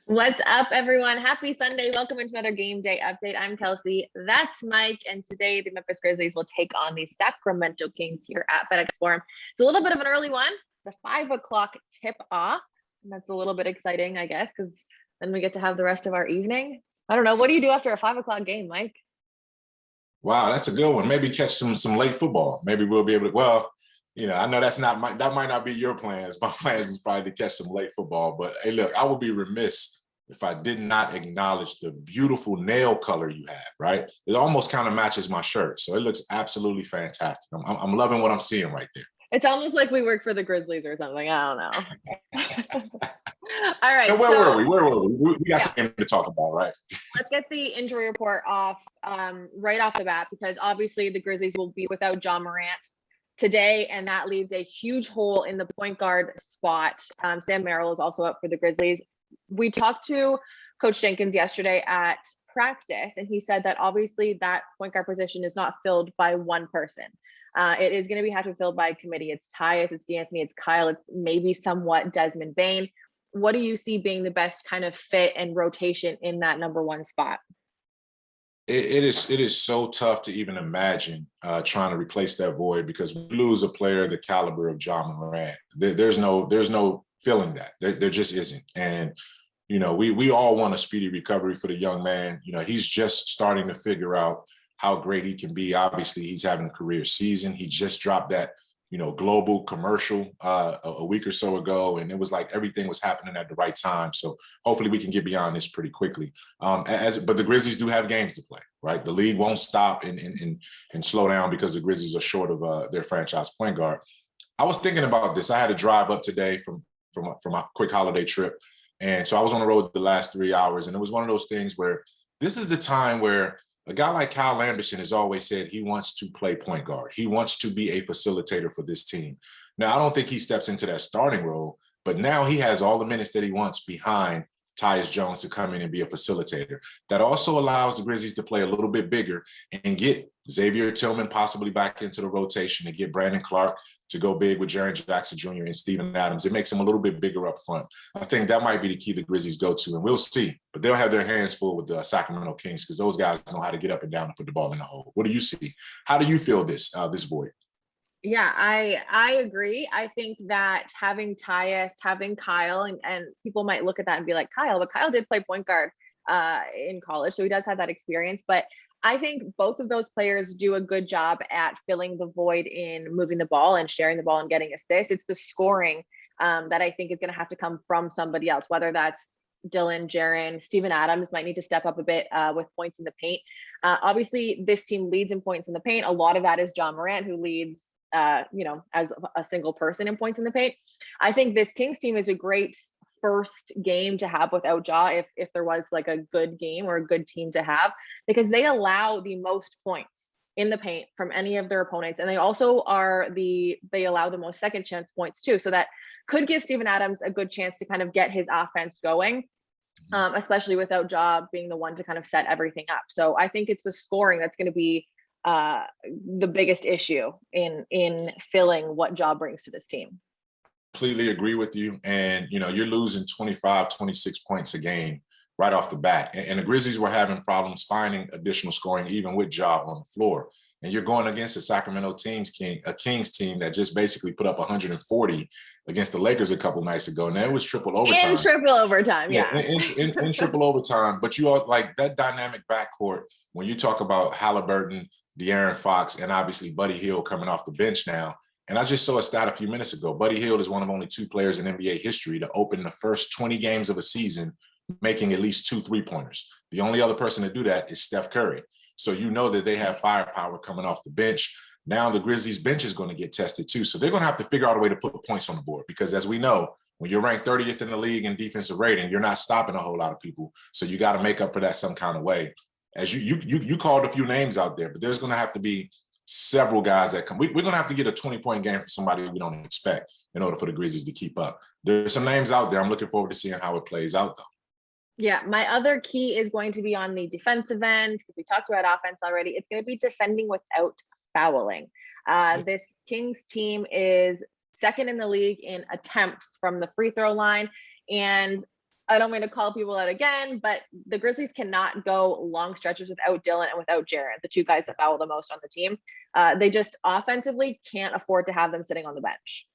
What's up, everyone? Happy Sunday. Welcome into another game day update. I'm Kelcey. That's Mike. And today, the Memphis Grizzlies will take on the Sacramento Kings here at FedExForum. It's a little bit of an early one. It's a 5 o'clock tip off. And that's a little bit exciting, I guess, because then we get to have the rest of our evening. I don't know. What do you do after a 5 o'clock game, Mike? Wow, that's a good one. Maybe catch some late football. Maybe we'll be able to. Well, I know that might not be your plans. My plans is probably to catch some late football. But hey, look, I would be remiss if I did not acknowledge the beautiful nail color you have. Right, it almost kind of matches my shirt, so it looks absolutely fantastic. I'm loving what I'm seeing right there. It's almost like we work for the Grizzlies or something. I don't know. All right. And where were we? We got something to talk about, right? Let's get the injury report off right off the bat, because obviously the Grizzlies will be without Ja Morant today, and that leaves a huge hole in the point guard spot. Sam Merrill is also up for the Grizzlies. We talked to Coach Jenkins yesterday at practice, and he said that obviously that point guard position is not filled by one person. It is going to have to be filled by a committee. It's Tyus, it's D'Anthony, it's Kyle, it's maybe somewhat Desmond Bane. What do you see being the best kind of fit and rotation in that number one spot? It is so tough to even imagine trying to replace that void, because we lose a player the caliber of Ja Morant. There's no filling that. There just isn't. And we all want a speedy recovery for the young man. He's just starting to figure out how great he can be. Obviously, he's having a career season. He just dropped that global commercial a week or so ago, and it was like everything was happening at the right time. So hopefully we can get beyond this pretty quickly. But the Grizzlies do have games to play, right? The league won't stop and slow down because the Grizzlies are short of their franchise point guard. I was thinking about this. I had to drive up today from a quick holiday trip, and so I was on the road the last 3 hours, and it was one of those things where this is the time where a guy like Kyle Anderson has always said he wants to play point guard. He wants to be a facilitator for this team. Now, I don't think he steps into that starting role, but now he has all the minutes that he wants behind Tyus Jones to come in and be a facilitator. That also allows the Grizzlies to play a little bit bigger and get Xavier Tillman possibly back into the rotation, and get Brandon Clark to go big with Jaren Jackson Jr. and Steven Adams. It makes them a little bit bigger up front. I think that might be the key the Grizzlies go to, and we'll see. But they'll have their hands full with the Sacramento Kings, because those guys know how to get up and down and put the ball in the hole. What do you see? How do you feel this void? Yeah, I agree. I think that having Tyus, having Kyle, and people might look at that and be like, Kyle, but Kyle did play point guard in college, so he does have that experience. But I think both of those players do a good job at filling the void in moving the ball and sharing the ball and getting assists. It's the scoring that I think is going to have to come from somebody else, whether that's Dylan, Jaren, Steven Adams might need to step up a bit with points in the paint. Obviously, this team leads in points in the paint. A lot of that is Ja Morant, who leads as a single person in points in the paint. I think this Kings team is a great first game to have without Ja, if there was like a good game or a good team to have, because they allow the most points in the paint from any of their opponents. And they also they allow the most second chance points too. So that could give Steven Adams a good chance to kind of get his offense going, especially without Ja being the one to kind of set everything up. So I think it's the scoring that's going to be the biggest issue in filling what Ja brings to this team. Completely agree with you. And, you're losing 25, 26 points a game right off the bat. And the Grizzlies were having problems finding additional scoring, even with Ja on the floor. And you're going against a Sacramento Kings team that just basically put up 140 against the Lakers a couple nights ago. And it was triple overtime. And triple overtime, yeah. In triple overtime. But you all like that dynamic backcourt when you talk about Halliburton, De'Aaron Fox, and obviously Buddy Hield coming off the bench now. And I just saw a stat a few minutes ago. Buddy Hield is one of only 2 players in NBA history to open the first 20 games of a season making at least 2 3-pointers. The only other person to do that is Steph Curry. So you know that they have firepower coming off the bench. Now the Grizzlies bench is going to get tested too. So they're going to have to figure out a way to put points on the board, because as we know, when you're ranked 30th in the league in defensive rating, you're not stopping a whole lot of people. So you got to make up for that some kind of way. As you called a few names out there, but there's going to have to be several guys that come. We're going to have to get a 20-point game from somebody we don't expect in order for the Grizzlies to keep up. There's some names out there. I'm looking forward to seeing how it plays out, though. Yeah, my other key is going to be on the defensive end, because we talked about offense already. It's going to be defending without fouling. This Kings team is second in the league in attempts from the free throw line. And I don't mean to call people out again, but the Grizzlies cannot go long stretches without Dylan and without Jaren, the two guys that foul the most on the team. They just offensively can't afford to have them sitting on the bench.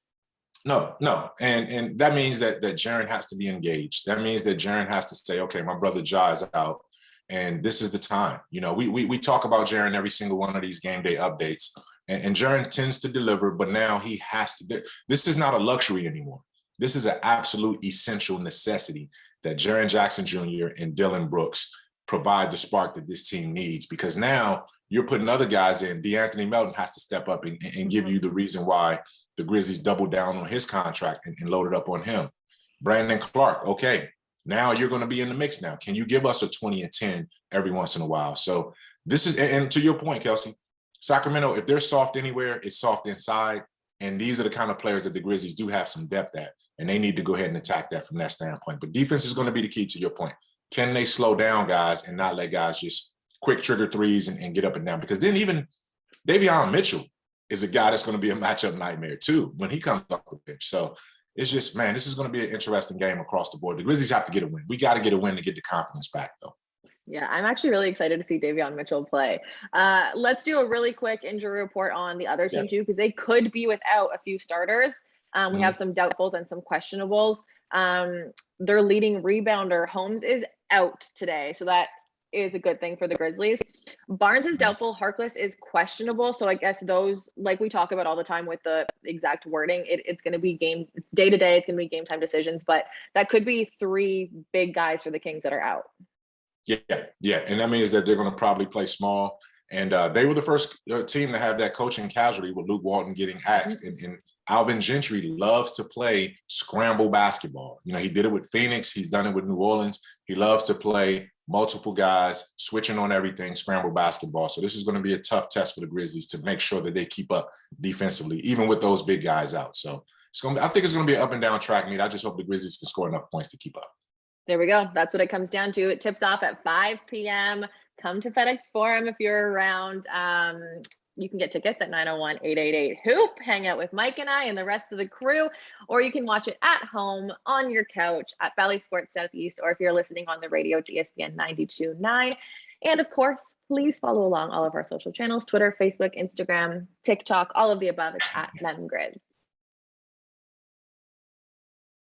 No. And that means that Jaren has to be engaged. That means that Jaren has to say, okay, my brother Ja is out, and this is the time. You know, we talk about Jaren every single one of these game day updates, and Jaren tends to deliver, but now he has to. This is not a luxury anymore. This is an absolute essential necessity that Jaren Jackson Jr. and Dylan Brooks provide the spark that this team needs, because now you're putting other guys in. DeAnthony Melton has to step up and give you the reason why the Grizzlies doubled down on his contract and loaded up on him. Brandon Clark, okay, now you're going to be in the mix now. Can you give us a 20 and 10 every once in a while? So this is, and to your point, Kelcey, Sacramento, if they're soft anywhere, it's soft inside. And these are the kind of players that the Grizzlies do have some depth at, and they need to go ahead and attack that from that standpoint. But defense is going to be the key, to your point. Can they slow down guys and not let guys just quick trigger threes and get up and down? Because then even Davion Mitchell is a guy that's going to be a matchup nightmare too when he comes off the bench. So it's just, man, this is going to be an interesting game across the board. The Grizzlies have to get a win. We got to get a win to get the confidence back, though. Yeah, I'm actually really excited to see Davion Mitchell play. Let's do a really quick injury report on the other team too, because they could be without a few starters. We have some doubtfuls and some questionables. Their leading rebounder, Holmes, is out today, so that is a good thing for the Grizzlies. Barnes is doubtful. Harkless is questionable. So I guess those, like we talk about all the time with the exact wording, it's going to be it's day to day. It's going to be game time decisions, but that could be three big guys for the Kings that are out. Yeah. And that means that they're going to probably play small. And they were the first team to have that coaching casualty with Luke Walton getting axed. And Alvin Gentry loves to play scramble basketball. You know, he did it with Phoenix. He's done it with New Orleans. He loves to play multiple guys, switching on everything, scramble basketball. So this is going to be a tough test for the Grizzlies to make sure that they keep up defensively, even with those big guys out. So I think it's going to be an up and down track meet. I just hope the Grizzlies can score enough points to keep up. There we go. That's what it comes down to. It tips off at 5 p.m. Come to FedExForum if you're around. You can get tickets at 901-888-HOOP. Hang out with Mike and I and the rest of the crew, or you can watch it at home on your couch at Valley Sports Southeast, or if you're listening on the radio, GSPN 92.9. And of course, please follow along all of our social channels, Twitter, Facebook, Instagram, TikTok, all of the above. It's at MemGrizz.